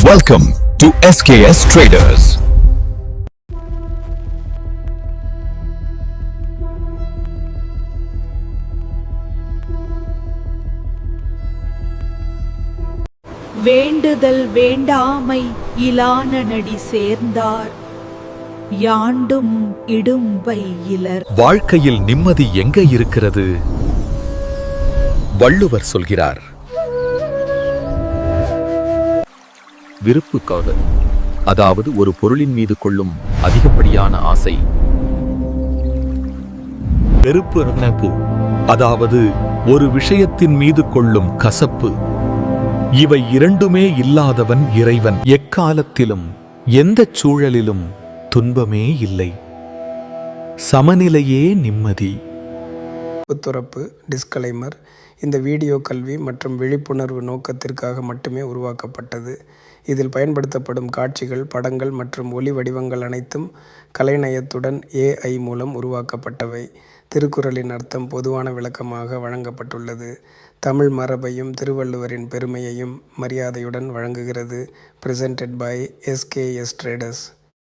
Welcome to SKS Traders. வேண்டுதல் வேண்டாமை இலான நடி சேர்ந்தார் யாண்டும் இடும்பை இலர். வாழ்க்கையில் நிம்மதி எங்கே இருக்கிறது? வள்ளுவர் சொல்கிறார், விருப்பு காதல், அதாவது ஒரு பொருளின் மீது கொள்ளும் அதிகப்படியான ஆசை. வெறுப்பு நட்பு, அதாவது ஒரு விஷயத்தின் மீது கொள்ளும் கசப்பு. இவை இரண்டுமே இல்லாதவன் இறைவன். எக்காலத்திலும் எந்த சூழலிலும் துன்பமே இல்லை, சமநிலையே நிம்மதி. துறப்பு டிஸ்கலைமர்: இந்த வீடியோ கல்வி மற்றும் விழிப்புணர்வு நோக்கத்திற்காக மட்டுமே உருவாக்கப்பட்டது. இதில் பயன்படுத்தப்படும் காட்சிகள், படங்கள் மற்றும் ஒலி வடிவங்கள் அனைத்தும் கலைநயத்துடன் AI மூலம் உருவாக்கப்பட்டவை. திருக்குறளின் அர்த்தம் பொதுவான விளக்கமாக வழங்கப்பட்டுள்ளது. தமிழ் மரபையும் திருவள்ளுவரின் பெருமையையும் மரியாதையுடன் வழங்குகிறது. Presented by SKS Traders.